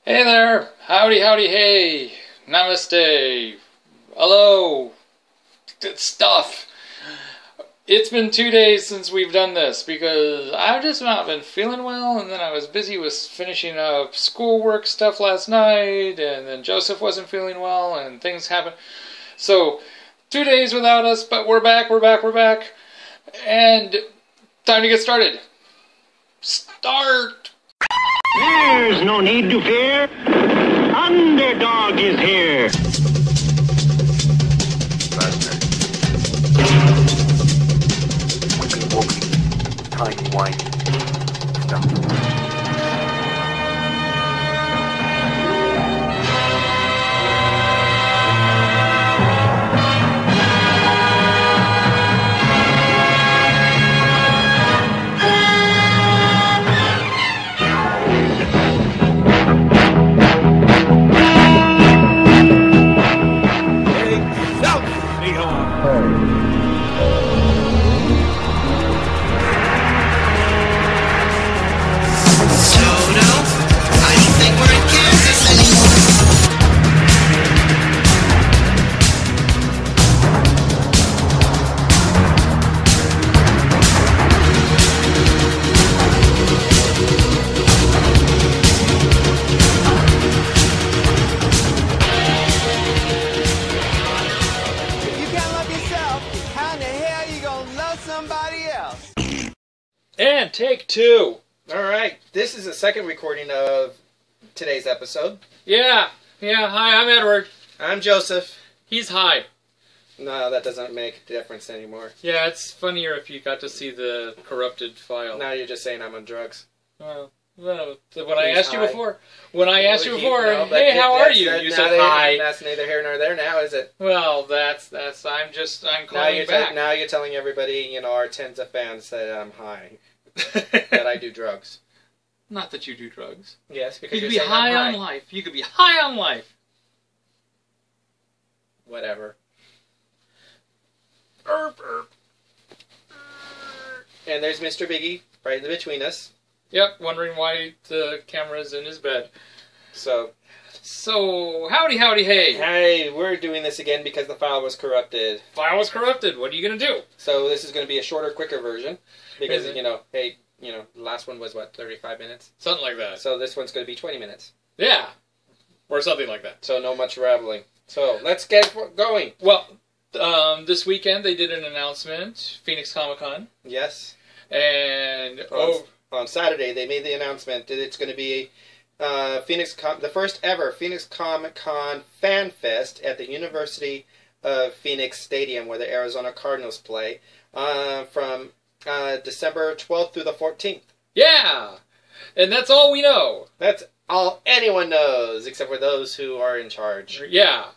Hey there! Howdy, howdy, hey! Namaste! Hello! Good stuff! It's been 2 days since we've done this because I've just not been feeling well, and then I was busy with finishing up schoolwork stuff last night, and then Joseph wasn't feeling well, and things happened. So, 2 days without us, but we're back, and time to get started. Start! There's no need to fear. Underdog is here. Walking, tiny white stuff. And take two. Alright, this is the second recording of today's episode. Yeah, hi, I'm Edward. I'm Joseph. He's high. No, that doesn't make a difference anymore. Yeah, it's funnier if you got to see the corrupted file. Now you're just saying I'm on drugs. Well, when I asked you before, hey, hey, how are you? You said hi. That's neither here nor there now, is it? Well, I'm calling back. Now you're telling everybody, our tens of fans that I'm high. That I do drugs. Not that you do drugs. Yes, because you could you're be saying I'm high on life. You could be high on life. Whatever. And there's Mr. Biggie right in between us. Yep, wondering why the camera's in his bed. So howdy, hey. Hey, we're doing this again because the file was corrupted. File was corrupted. What are you going to do? So this is going to be a shorter, quicker version. Because, Is it? the last one was, 35 minutes? Something like that. So this one's going to be 20 minutes. Yeah. Or something like that. So no much rambling. So let's get going. Well, this weekend they did an announcement, Phoenix Comicon. Yes. And on Saturday they made the announcement that it's going to be the first ever Phoenix Comic-Con Fan Fest at the University of Phoenix Stadium where the Arizona Cardinals play from December 12th through the 14th. Yeah! And that's all we know. That's all anyone knows, except for those who are in charge. Yeah.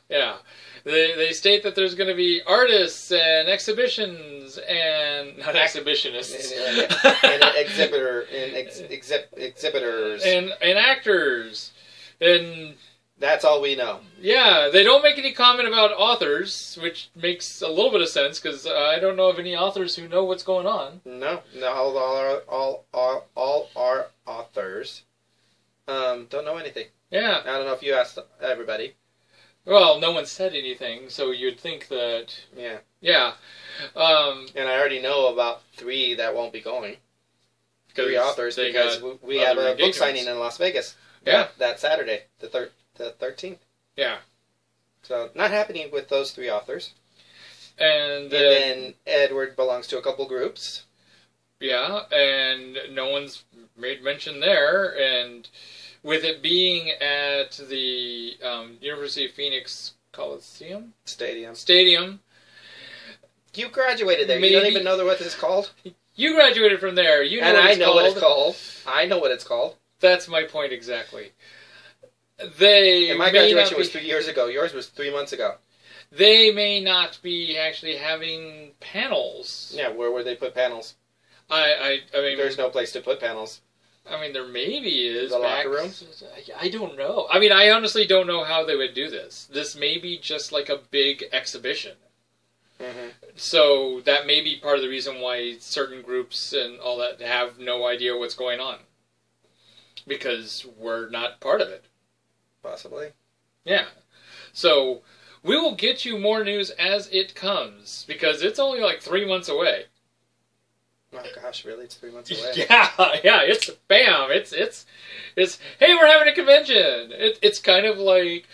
They state that there's going to be artists and exhibitions and... Not exhibitionists. And exhibitors. And actors. And... That's all we know. Yeah, they don't make any comment about authors, which makes a little bit of sense, because I don't know of any authors who know what's going on. No, all our authors don't know anything. Yeah. I don't know if you asked everybody. Well, no one said anything, so you'd think that... Yeah. Yeah. And I already know about 3 that won't be going. 3 authors, because we have a book signing in Las Vegas. Yeah. That Saturday, the 13th. Yeah. So, not happening with those 3 authors. And then Edward belongs to a couple groups. Yeah, and no one's made mention there, and with it being at the University of Phoenix Coliseum? Stadium. You graduated there. You don't even know what this is called? You graduated from there. You know and what I it's know called. what it's called. I know what it's called. That's my point exactly. And my graduation was 3 years ago. Yours was 3 months ago. They may not be actually having panels. Yeah, where would they put panels? I mean... There's no place to put panels. I mean, there maybe is. The locker room? I don't know. I mean, I honestly don't know how they would do this. This may be just like a big exhibition. Mm-hmm. So that may be part of the reason why certain groups and all that have no idea what's going on. Because we're not part of it. Possibly. Yeah. So, we will get you more news as it comes, because it's only like 3 months away. Oh gosh, really? It's 3 months away. Yeah, it's bam. It's hey, we're having a convention. It's kind of like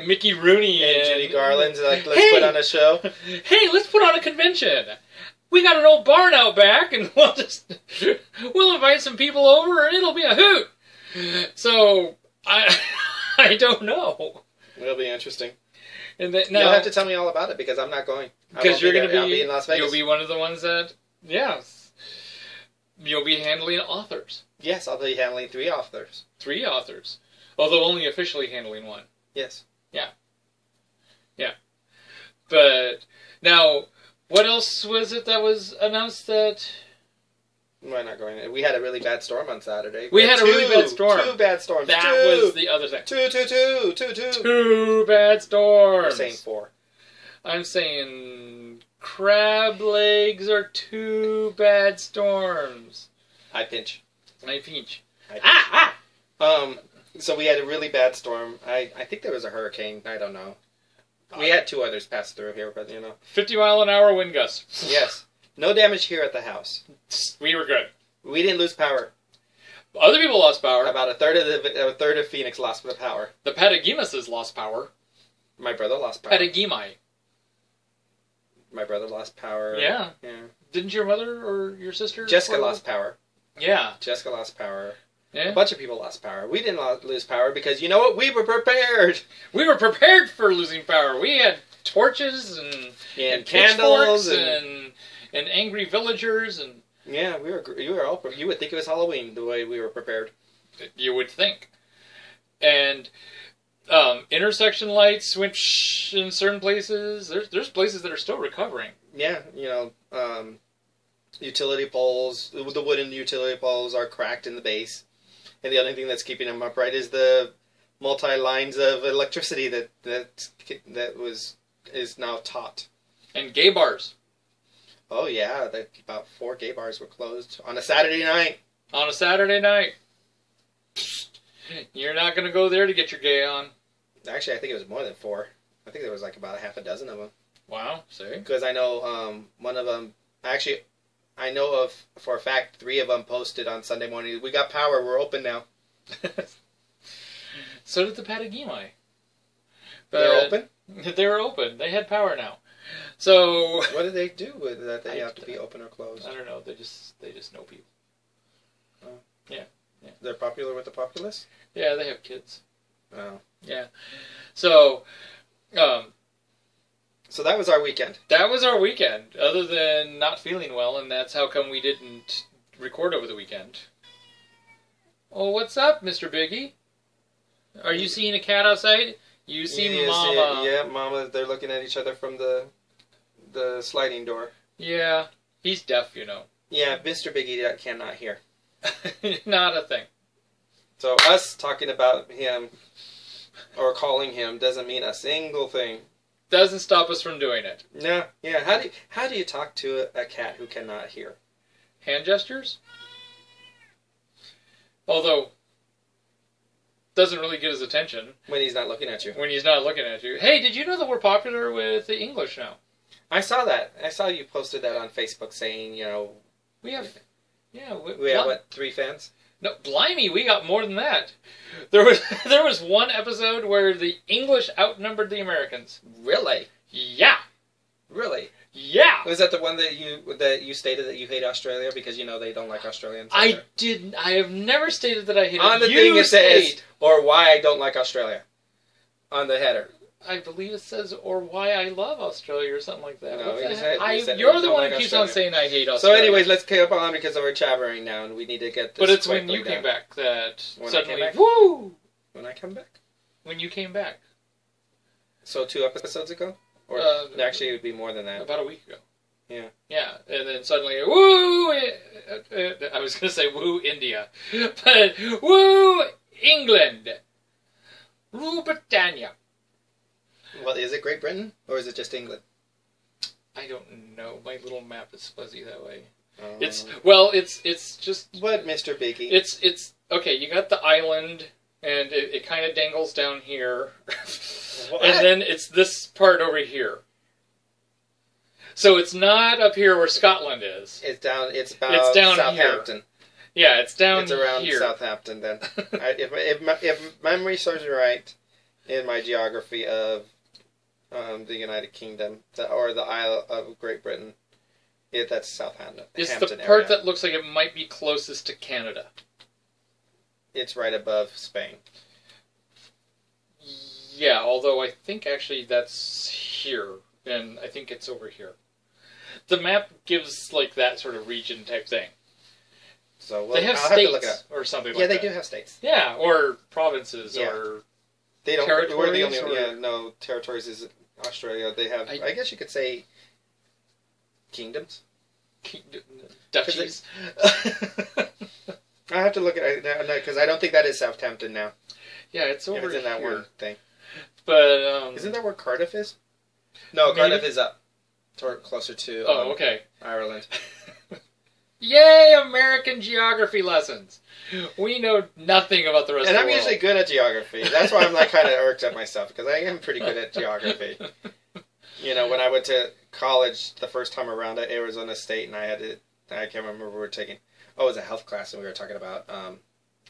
Mickey Rooney And Judy Garland's like, let's hey, put on a show. Hey, let's put on a convention. We got an old barn out back, and we'll invite some people over, and it'll be a hoot. So I don't know. It'll be interesting. And then, you'll have to tell me all about it because I'm not going. Because you're going to be in Las Vegas. You'll be one of the ones that, you'll be handling authors. Yes, I'll be handling 3 authors. 3 authors. Although only officially handling 1. Yes. Yeah. Yeah. But, now, what else was it that was announced that... We're not going. We had a really bad storm on Saturday. We had a really bad storm. 2 bad storms. That was the other thing. 2. 2 bad storms. I'm saying 4. I'm saying crab legs are 2 bad storms. I pinch. So we had a really bad storm. I think there was a hurricane. I don't know. We had 2 others pass through here, but 50-mile-an-hour wind gusts. Yes. No damage here at the house. We were good. We didn't lose power. Other people lost power. About a third of Phoenix lost the power. The Patagimases lost power. My brother lost power. Patagimai. My brother lost power. Yeah. Yeah. Didn't your mother or your sister? Jessica lost power. Yeah. Jessica lost power. Yeah. A bunch of people lost power. We didn't lose power because, you know what? We were prepared. We were prepared for losing power. We had torches and candles and angry villagers and... Yeah, we were all... You would think it was Halloween the way we were prepared. You would think. And intersection lights went in certain places. There's places that are still recovering. Yeah, utility poles, the wooden utility poles are cracked in the base. And the only thing that's keeping them upright is the multi-lines of electricity that is now taut. And gay bars. Oh yeah, about 4 gay bars were closed on a Saturday night. On a Saturday night. You're not going to go there to get your gay on. Actually, I think it was more than 4. I think there was like about a half a dozen of them. Wow, see? Because I know one of them... Actually, I know of, for a fact, 3 of them posted on Sunday morning. We got power, we're open now. So did the Patagimai. They're open? They were open. They had power now. So... What do they do with that? They have to be open or closed? I don't know. They just know people. Oh. Yeah. They're popular with the populace? Yeah, they have kids. Oh. Yeah. So, so that was our weekend. That was our weekend, other than not feeling well, and that's how come we didn't record over the weekend. Oh, what's up, Mr. Biggie? Are you seeing a cat outside? You see Mama. Yeah, Mama, they're looking at each other from the sliding door. Yeah, he's deaf, you know. Yeah, Mr. Biggie cannot hear. Not a thing. So us talking about him or calling him doesn't mean a single thing. Doesn't stop us from doing it. No, yeah. How do you talk to a cat who cannot hear? Hand gestures? Although, doesn't really get his attention. When he's not looking at you. When he's not looking at you. Hey, did you know that we're popular with the English now? I saw that. I saw you posted that on Facebook saying, we have... Yeah, we have, what, 3 fans? No, blimey, we got more than that. There was one episode where the English outnumbered the Americans. Really? Yeah. Really? Yeah. Was that the one that you stated that you hate Australia because they don't like Australians? I didn't. I have never stated that I hate. On the thing it says, or why I don't like Australia. On the header. I believe it says, or why I love Australia, or something like that. No, you're the one who keeps on saying I hate Australia. So anyways, let's keep on because we're chattering now, and we need to get this. But it's when you came back that when suddenly, I came back? woo! When I come back? When you came back. So 2 episodes ago? Or actually, it would be more than that. About a week ago. Yeah. Yeah, and then suddenly, woo! I was going to say woo India. But woo England! Woo Britannia! Well, is it Great Britain, or is it just England? I don't know. My little map is fuzzy that way. Oh. It's just... What, Mr. Biggie? It's okay, you got the island, and it kind of dangles down here, What? and then it's this part over here. So it's not up here where Scotland is. It's down. It's about It's down Southampton. Yeah, it's down It's around here. Southampton. Then, if memory serves me right, in my geography of the United Kingdom or the Isle of Great Britain, that's Southampton. It's Hampton the part area. that looks like it might be closest to Canada. It's right above Spain. Yeah, although I think actually that's here, and I think it's over here. The map gives like that sort of region type thing. So They have I'll have to look it states up. or something like Yeah, that. they do have states. Yeah, or provinces Yeah. or They don't. We're the Territories, only. or- Yeah, no territories is Australia. They have. I guess you could say kingdoms. duchies. I have to look at it because I don't think that is Southampton now. Yeah, it's over If it's in that here. one thing. But Isn't that where Cardiff is? No, Maybe. Cardiff is up, closer to okay. Ireland. Yay, American geography lessons. We know nothing about the rest And of I'm the world. usually good at geography. That's why I'm like kind of irked at myself because I am pretty good at geography. You know, when I went to college the first time around at Arizona State, and I can't remember what we were taking. Oh, it was a health class, and we were talking about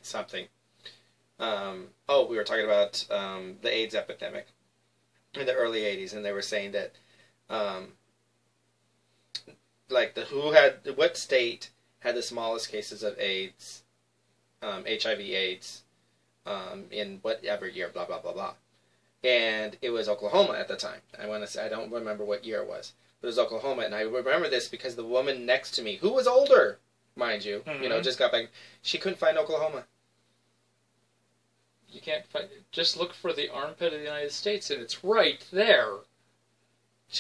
something. We were talking about the AIDS epidemic in the early '80s, and they were saying that, what state had the smallest cases of AIDS, HIV/AIDS, in whatever year, blah blah blah blah, and it was Oklahoma at the time. I don't remember what year it was, but it was Oklahoma, and I remember this because the woman next to me, who was older, mind you, just got back, she couldn't find Oklahoma. You can't find. Just look for the armpit of the United States, and it's right there.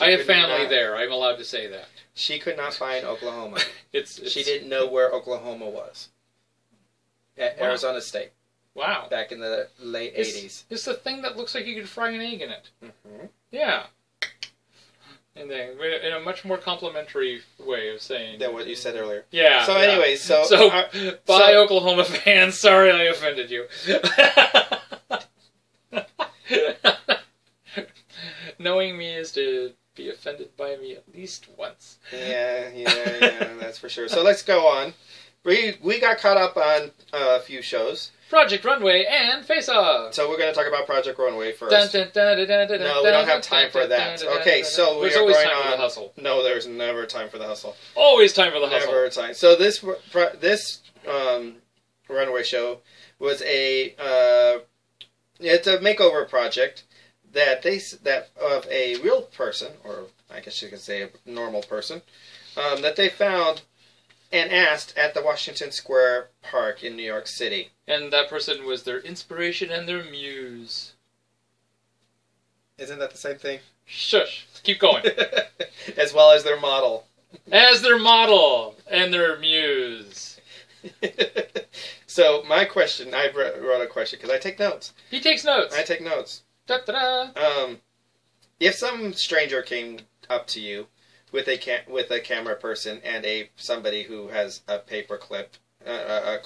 I have family there. I'm allowed to say that. She could not find Oklahoma. It's She didn't know where Oklahoma was. At Wow. Arizona State, Wow. back in the late '80s. It's the thing that looks like you could fry an egg in it. Mm-hmm. Yeah. And then in a much more complimentary way of saying Than what you said earlier. Yeah. So, yeah. anyways, so bye, Oklahoma fans. Sorry, I offended you. Knowing me is to be offended by me at least once. Yeah, that's for sure. So let's go on. We got caught up on a few shows, Project Runway and Face Off. so we're going to talk about Project Runway first. No, No, we don't have time for that. Okay, so we there's are always going time for the on. hustle. No, there's never time for the hustle. Always time for the hustle. Never time. So this Runway show was it's a makeover project that of a real person, or I guess you could say a normal person, that they found and asked at the Washington Square Park in New York City. And that person was their inspiration and their muse. Isn't that the same thing? Shush. Keep going. As well as their model. As their model and their muse. So my question, I wrote a question because I take notes. He takes notes. I take notes. Da-da-da. If some stranger came up to you with a camera person and somebody who has a paper clip, a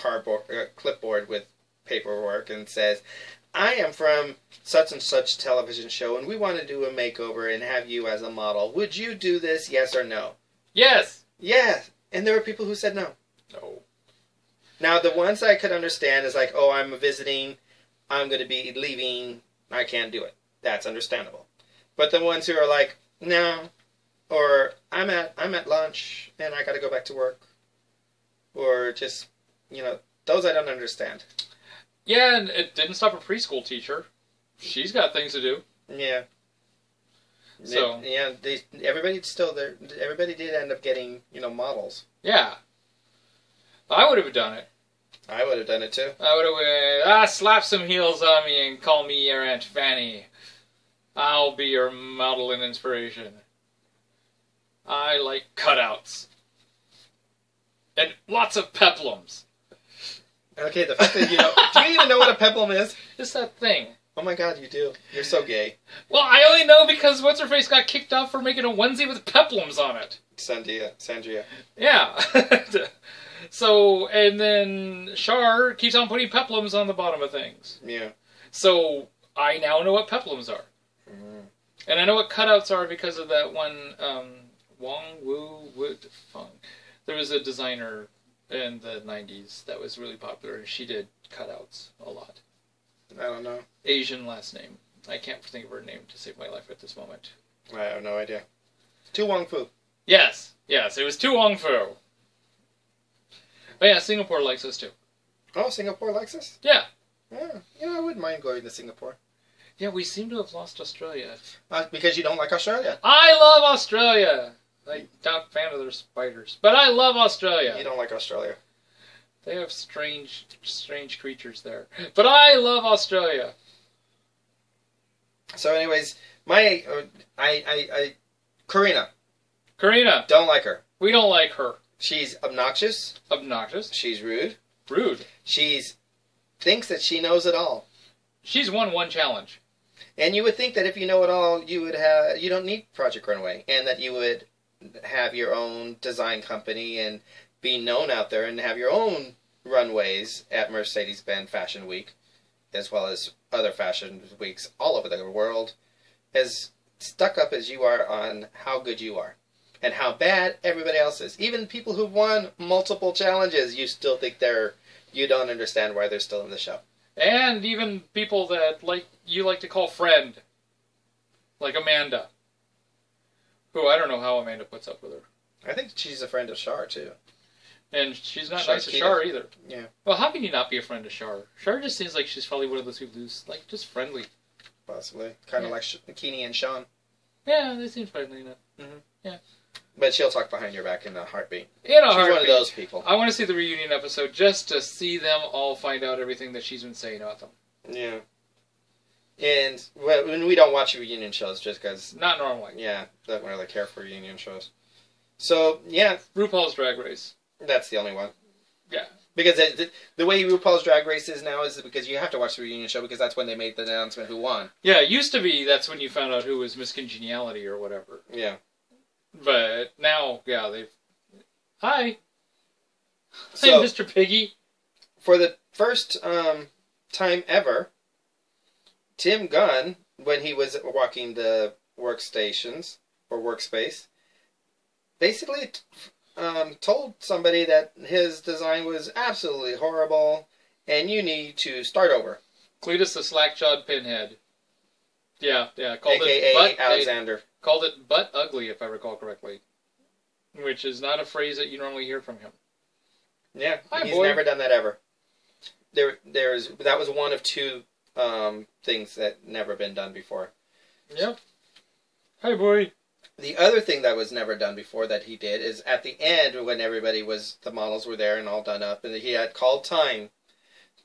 clipboard with paperwork, and says, "I am from such and such television show, and we want to do a makeover and have you as a model. Would you do this? Yes or no?" Yes. Yes. And there were people who said no. No. Now the ones I could understand is like, "Oh, I'm visiting. I'm going to be leaving. I can't do it." That's understandable. But the ones who are like, "No," or I'm at lunch and I got to go back to work, or just, those I don't understand. Yeah, and it didn't stop a preschool teacher. She's got things to do. Yeah. So everybody still there. Everybody did end up getting models. yeah, I would have done it. I would have done it too. I would have slap some heels on me and call me your Aunt Fanny. I'll be your model and inspiration. I like cutouts. And lots of peplums. Okay, the fact that do you even know what a peplum is? It's that thing. Oh my God, you do. You're so gay. Well, I only know because What's-Her-Face got kicked off for making a onesie with peplums on it. Sandria. Yeah. So, and then Char keeps on putting peplums on the bottom of things. Yeah. So, I now know what peplums are. Mm. And I know what cutouts are because of that one, Wong Woo Wood Fung. There was a designer in the 90s that was really popular, and she did cutouts a lot. I don't know. Asian last name. I can't think of her name to save my life at this moment. I have no idea. Tu Wong Fu. Yes, it was Tu Wong Fu. But yeah, Singapore likes us too. Oh, Singapore likes us? Yeah. Yeah, I wouldn't mind going to Singapore. Yeah, we seem to have lost Australia. Because you don't like Australia. I love Australia! I'm not a fan of their spiders. But I love Australia. You don't like Australia. They have strange creatures there. But I love Australia. So anyways, Karina. Don't like her. We don't like her. She's obnoxious. Obnoxious. She's rude. Rude. She's thinks that she knows it all. She's won one challenge. And you would think that if you know it all, you don't need Project Runway, and that you would have your own design company and be known out there and have your own runways at Mercedes-Benz Fashion Week, as well as other fashion weeks all over the world, as stuck up as you are on how good you are and how bad everybody else is. Even people who've won multiple challenges, you still think you don't understand why they're still in the show. And even people that you like to call friend, like Amanda, who I don't know how Amanda puts up with her. I think she's a friend of Char too. And she's not nice to Char either. Yeah. Well, how can you not be a friend of Char? Char just seems like she's probably one of those who's just friendly. Possibly. Kind of like Keeney and Sean. Yeah, they seem friendly enough. Mm-hmm. Yeah. But she'll talk behind your back in a heartbeat. She's one of those people. I want to see the reunion episode just to see them all find out everything that she's been saying about them. Yeah. And when we don't watch reunion shows just because... Not normally. Yeah, don't really care for reunion shows. So, yeah. RuPaul's Drag Race. That's the only one. Yeah. Because the way RuPaul's Drag Race is now is because you have to watch the reunion show because that's when they made the announcement who won. Yeah, it used to be that's when you found out who was Miss Congeniality or whatever. Yeah. But now, yeah, they've... Hi. So, Hi, Mr. Piggy. For the first time ever, Tim Gunn, when he was walking the workstations or workspace, basically told somebody that his design was absolutely horrible and you need to start over. Cletus the slack-jawed pinhead. Yeah. Called AKA Alexander. Called it butt ugly, if I recall correctly. Which is not a phrase that you normally hear from him. Yeah, he's boy. never done that ever. That was one of two things that never been done before. Yep. Hi, boy. The other thing that was never done before that he did is at the end when the models were there and all done up, and he had called time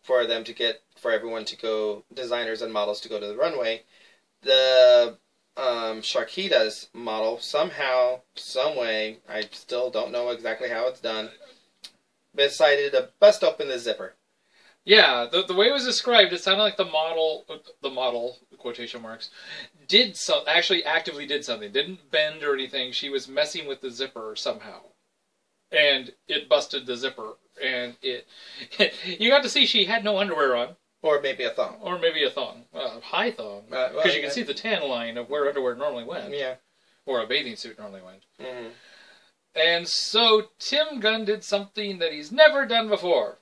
for everyone to go, designers and models to go to the runway. The Sharkita's model somehow, some way, I still don't know exactly how it's done, decided to bust open the zipper. Yeah, the way it was described, it sounded like the model, quotation marks, actually actively did something. Didn't bend or anything. She was messing with the zipper somehow. And it busted the zipper. And you got to see she had no underwear on. Or maybe a thong. High thong. Because you can see the tan line of where underwear normally went. Yeah. Or a bathing suit normally went. Mm-hmm. And so Tim Gunn did something that he's never done before.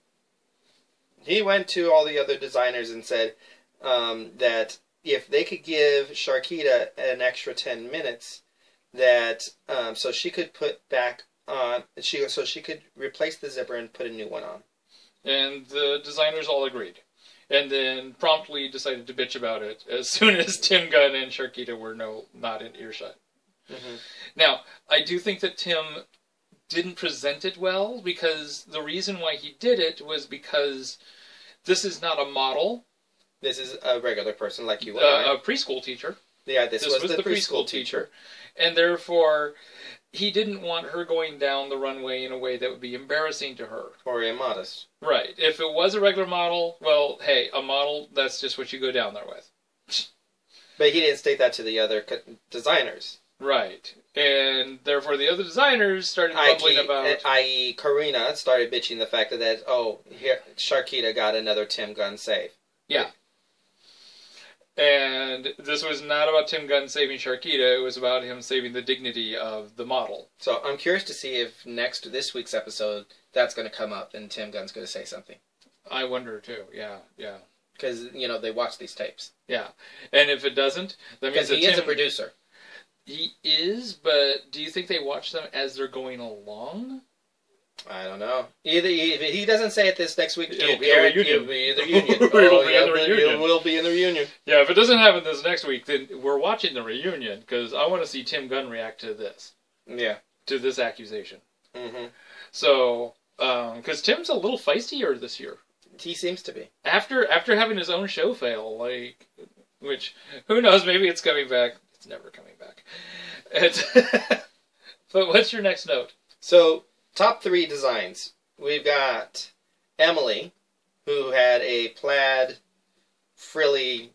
He went to all the other designers and said that if they could give Sharkita an extra 10 minutes, that so she could put back on, so she could replace the zipper and put a new one on. And the designers all agreed. And then promptly decided to bitch about it as soon as Tim Gunn and Sharkita were not in earshot. Mm-hmm. Now, I do think that Tim didn't present it well, because the reason why he did it was because this is not a model. This is a regular person like you and I. A preschool teacher. Yeah, this was the preschool teacher. And therefore, he didn't want her going down the runway in a way that would be embarrassing to her. Or immodest. Right. If it was a regular model, well, hey, a model, that's just what you go down there with. But he didn't state that to the other designers. Right. And therefore the other designers started bumbling about... I.e. Karina started bitching the fact that, here, Sharkita got another Tim Gunn save. Yeah. And this was not about Tim Gunn saving Sharkita, it was about him saving the dignity of the model. So I'm curious to see if this week's episode, that's going to come up and Tim Gunn's going to say something. I wonder too, yeah. Because, they watch these tapes. Yeah. And if it doesn't, that means that he is a producer. He is, but do you think they watch them as they're going along? I don't know. If he doesn't say it this next week, it'll be a reunion. It'll be in the reunion. It will be in the reunion. Yeah, if it doesn't happen this next week, then we're watching the reunion, because I want to see Tim Gunn react to this. Yeah. To this accusation. Mm-hmm. So, because Tim's a little feistier this year. He seems to be. After having his own show fail, which, who knows, maybe it's coming back. It's never coming back. But what's your next note? So, top 3 designs. We've got Emily, who had a plaid frilly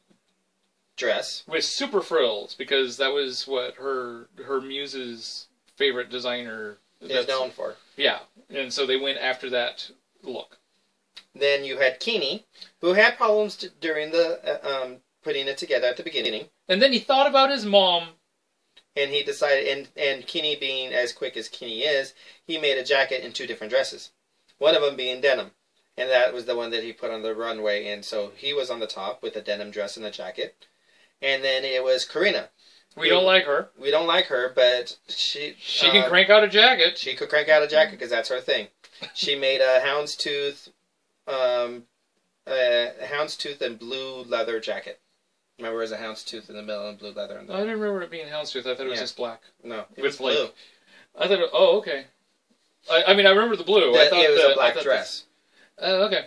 dress. With super frills, because that was what her muse's favorite designer is known for. Yeah, and so they went after that look. Then you had Keeney, who had problems during the putting it together at the beginning. And then he thought about his mom. And he decided, and Keeney being as quick as Keeney is, he made a jacket in 2 different dresses. One of them being denim. And that was the one that he put on the runway. And so he was on the top with a denim dress and a jacket. And then it was Karina. We don't like her. We don't like her, but she can crank out a jacket. She could crank out a jacket because that's her thing. She made a houndstooth and blue leather jacket. Remember, it was a houndstooth in the middle and blue leather in the I didn't remember it being houndstooth. I thought it was just black. No, it was blue. I thought, okay. I mean, I remember the blue. I thought it was a black dress. Okay.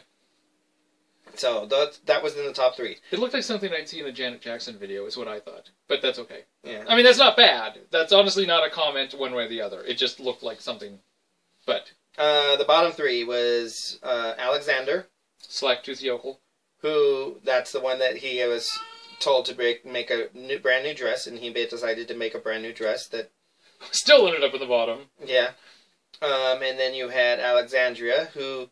So, that was in the top 3. It looked like something I'd see in a Janet Jackson video, is what I thought. But that's okay. Yeah. I mean, that's not bad. That's honestly not a comment one way or the other. It just looked like something. But... the bottom 3 was Alexander. Slacktooth Yokel. Who, that's the one that he was told to make a brand new dress, and he decided to make a brand new dress that... Still ended up in the bottom. Yeah. And then you had Alexandria, who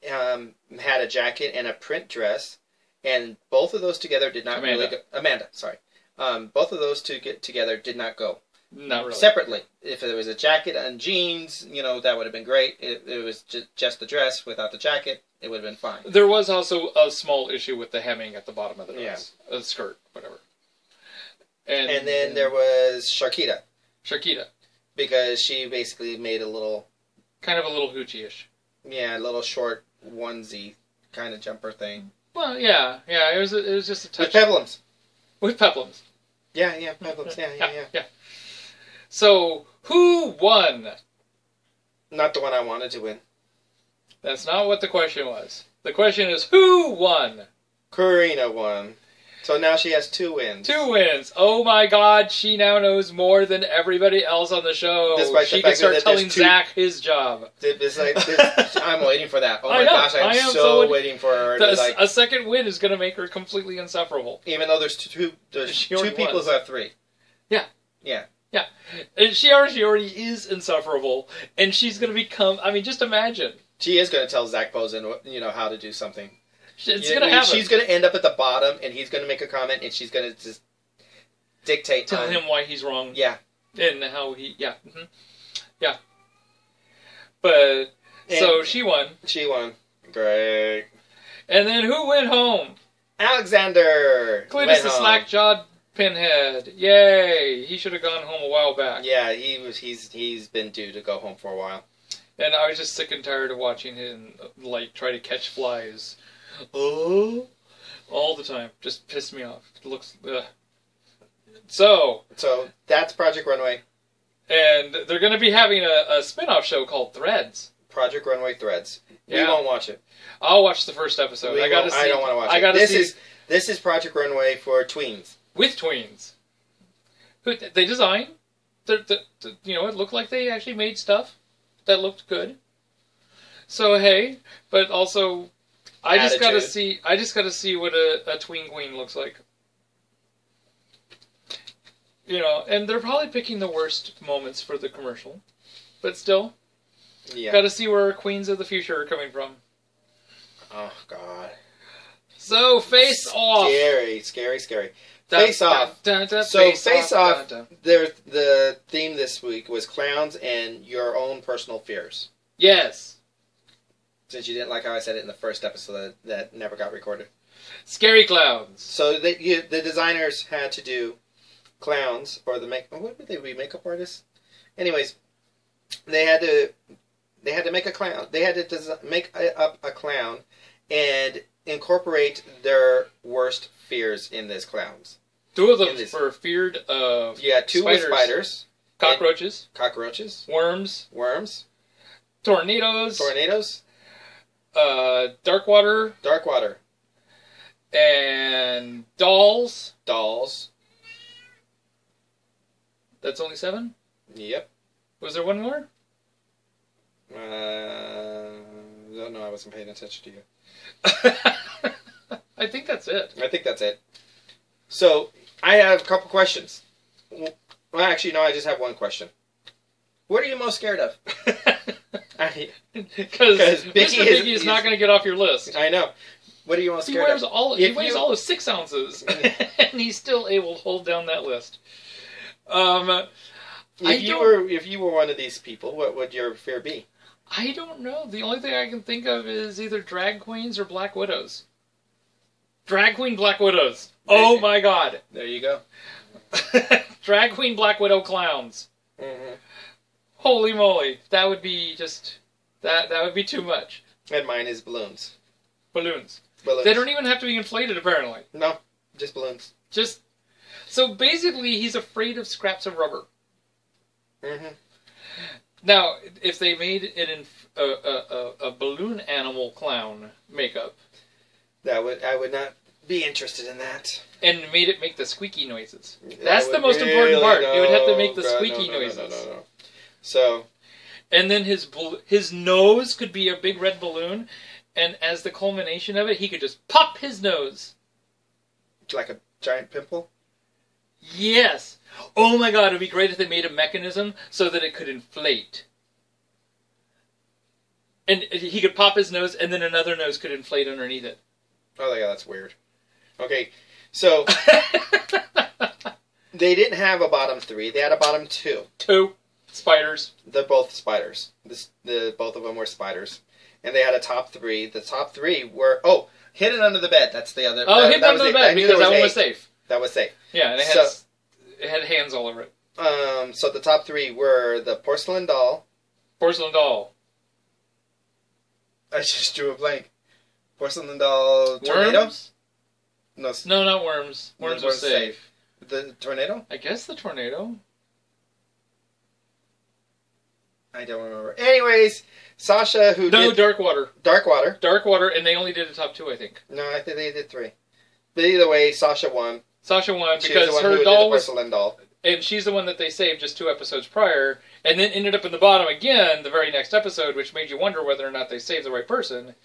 had a jacket and a print dress, and both of those together did not really go... Amanda, sorry. Both of those two together did not go. Not really. Separately. If there was a jacket and jeans, that would have been great. If it was just the dress without the jacket, it would have been fine. There was also a small issue with the hemming at the bottom of the dress. Yeah. The skirt, whatever. And then there was Sharkita. Sharkita. Because she basically made a little... Kind of a little hoochie-ish. Yeah, a little short onesie kind of jumper thing. Well, yeah. It was just a touch. With peplums. With peplums. Yeah, peplums. Yeah. So, who won? Not the one I wanted to win. That's not what the question was. The question is, who won? Karina won. So now she has 2 wins. 2 wins. Oh my God, she now knows more than everybody else on the show. Despite she can start telling Zach his job. I'm waiting for that. Oh my gosh, I am so waiting for her. A second win is going to make her completely insufferable. Even though there's two people who have 3. Yeah. Yeah. Yeah. And she already is insufferable, and she's going to become, just imagine. She is going to tell Zach Posen, how to do something. It's going to happen. She's going to end up at the bottom, and he's going to make a comment, and she's going to just dictate. Tell him why he's wrong. Yeah. And how he, yeah. Mm-hmm. Yeah. But, so she won. She won. Great. And then who went home? Alexander. Cletus the slack-jawed pinhead. Yay. He should have gone home a while back. Yeah, he's been due to go home for a while. And I was just sick and tired of watching him, try to catch flies. Oh, all the time. Just pissed me off. It looks... So that's Project Runway. And they're going to be having a spin-off show called Threads. Project Runway Threads. Yeah. We won't watch it. I'll watch the first episode. I don't want to watch it. This is Project Runway for tweens. With tweens. They design. It looked like they actually made stuff that looked good. So hey, but also... I just gotta see what a tween queen looks like. You know, and they're probably picking the worst moments for the commercial. But still, Yeah. gotta see where Queens of the Future are coming from. Oh, God. So, Face Off. Scary. Face Off. So, Face Off, the theme this week was clowns and your own personal fears. Yes. Since you didn't like how I said it in the first episode that never got recorded. Scary clowns. So, the designers had to do clowns, or what would they be, makeup artists? Anyways, they had to make a clown. They had to make up a clown and incorporate their worst fears in these clowns. Two of them were feared of two were spiders. Cockroaches. Worms. Tornadoes. Dark water. And dolls. That's only 7? Yep. Was there one more? Don't know. I wasn't paying attention to you. I think that's it. So, I have a couple questions. Well, actually, no, I just have one question. What are you most scared of? Because Mr. Biggie is not going to get off your list. I know. What are you most scared of? He weighs all of 6 ounces, and he's still able to hold down that list. If you were one of these people, what would your fear be? I don't know. The only thing I can think of is either drag queens or black widows. Drag queen black widows. Oh my God. There you go. Drag queen black widow clowns. Mm-hmm. Holy moly. That would be just... That would be too much. And mine is balloons. Balloons. They don't even have to be inflated, apparently. No. Just balloons. So basically, he's afraid of scraps of rubber. Mm-hmm. Now, if they made it in a balloon animal clown makeup, I would not be interested in that. And made it make the squeaky noises. That's the most important part. It would have to make the squeaky noises. No. So, and then his nose could be a big red balloon, and as the culmination of it, he could just pop his nose. Like a giant pimple? Yes. Oh my God, it would be great if they made a mechanism so that it could inflate. And he could pop his nose, and then another nose could inflate underneath it. Oh yeah, that's weird. Okay, so they didn't have a bottom 3. They had a bottom 2. 2 spiders. They're both spiders. Both of them were spiders, and they had a top 3. The top 3 were hidden under the bed. That's the other. Oh, hidden under the bed because that one was safe. That was safe. Yeah, and it had hands all over it. So the top 3 were the porcelain doll. Porcelain doll. I just drew a blank. Porcelain doll. Tornado? Worms? No, not worms. Worms are safe. The tornado? I guess the tornado. I don't remember. Anyways, Sasha, Dark Water. Dark Water, and they only did a top 2, I think. No, I think they did 3. But either way, Sasha won. Because her doll was porcelain doll. And she's the one that they saved just 2 episodes prior, and then ended up in the bottom again the very next episode, which made you wonder whether or not they saved the right person.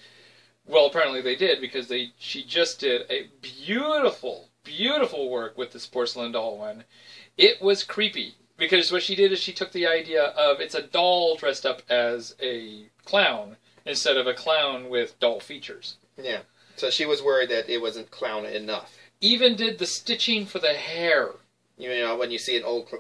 Well, apparently they did, because she just did a beautiful, beautiful work with this porcelain doll one. It was creepy, because what she did is she took the idea of it's a doll dressed up as a clown, instead of a clown with doll features. Yeah, so she was worried that it wasn't clown enough. Even did the stitching for the hair. You know, when you see an old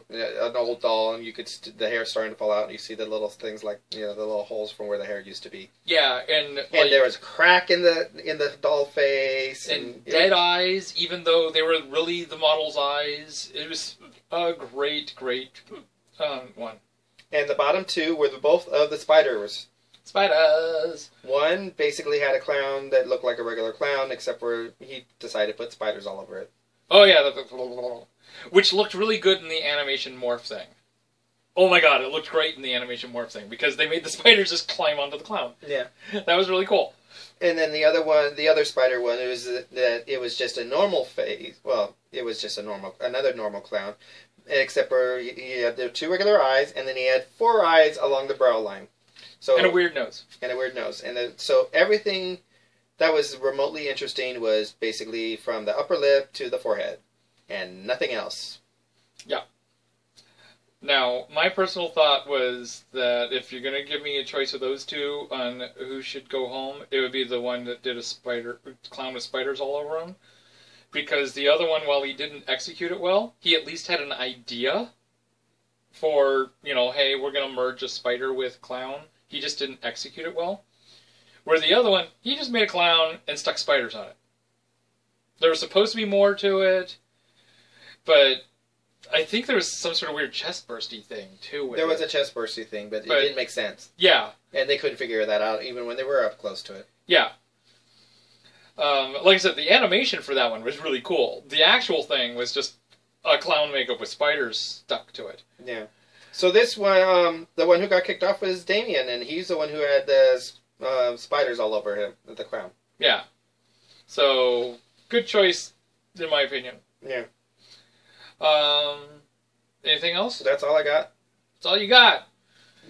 doll and the hair starting to fall out, and you see the little things like the little holes from where the hair used to be. Yeah, and there was a crack in the doll face and dead eyes, even though they were really the model's eyes. It was a great one. And the bottom 2 were both of the spiders. Spiders. One basically had a clown that looked like a regular clown, except for he decided to put spiders all over it. Oh yeah, which looked really good in the animation morph thing. Oh my God, it looked great in the animation morph thing because they made the spiders just climb onto the clown. Yeah, that was really cool. And then the other spider one, it was just a normal face. Well, it was just another normal clown, except for he had the 2 regular eyes, and then he had 4 eyes along the brow line. So and a weird nose. So everything that was remotely interesting was basically from the upper lip to the forehead, and nothing else. Yeah. Now, my personal thought was that if you're going to give me a choice of those two on who should go home, it would be the one that did a clown with spiders all over him. Because the other one, while he didn't execute it well, he at least had an idea for, hey, we're going to merge a spider with clown. He just didn't execute it well. Where the other one, he just made a clown and stuck spiders on it. There was supposed to be more to it, but I think there was some sort of weird chest bursty thing, too. There was a chest bursty thing, but it didn't make sense. Yeah. And they couldn't figure that out, even when they were up close to it. Yeah. Like I said, the animation for that one was really cool. The actual thing was just a clown makeup with spiders stuck to it. Yeah. So this one, the one who got kicked off was Damien, and he's the one who had the spiders all over him, the clown. Yeah. So, good choice, in my opinion. Yeah. Anything else? That's all I got. That's all you got.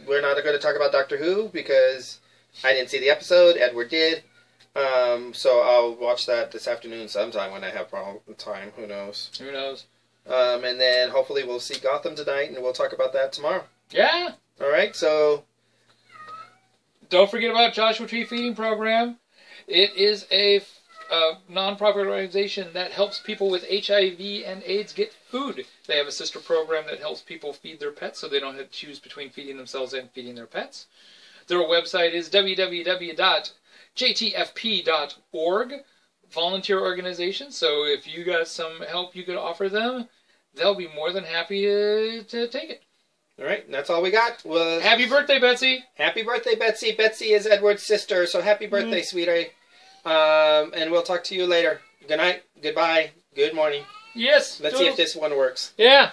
We're not going to talk about Doctor Who because I didn't see the episode. Edward did. So I'll watch that this afternoon sometime when I have time. Who knows? Who knows? And then hopefully we'll see Gotham tonight, and we'll talk about that tomorrow. Yeah. All right. So don't forget about Joshua Tree Feeding Program. It is a non-profit organization that helps people with HIV and AIDS get food. They have a sister program that helps people feed their pets so they don't have to choose between feeding themselves and feeding their pets. Their website is www.jtfp.org. Volunteer organization, so if you got some help you could offer them, they'll be more than happy to take it. All right, and that's all we got. Happy birthday, Betsy! Happy birthday, Betsy. Betsy is Edward's sister, so happy birthday, sweetie. And we'll talk to you later. Good night, goodbye, good morning. Yes. Let's see if this one works. Yeah.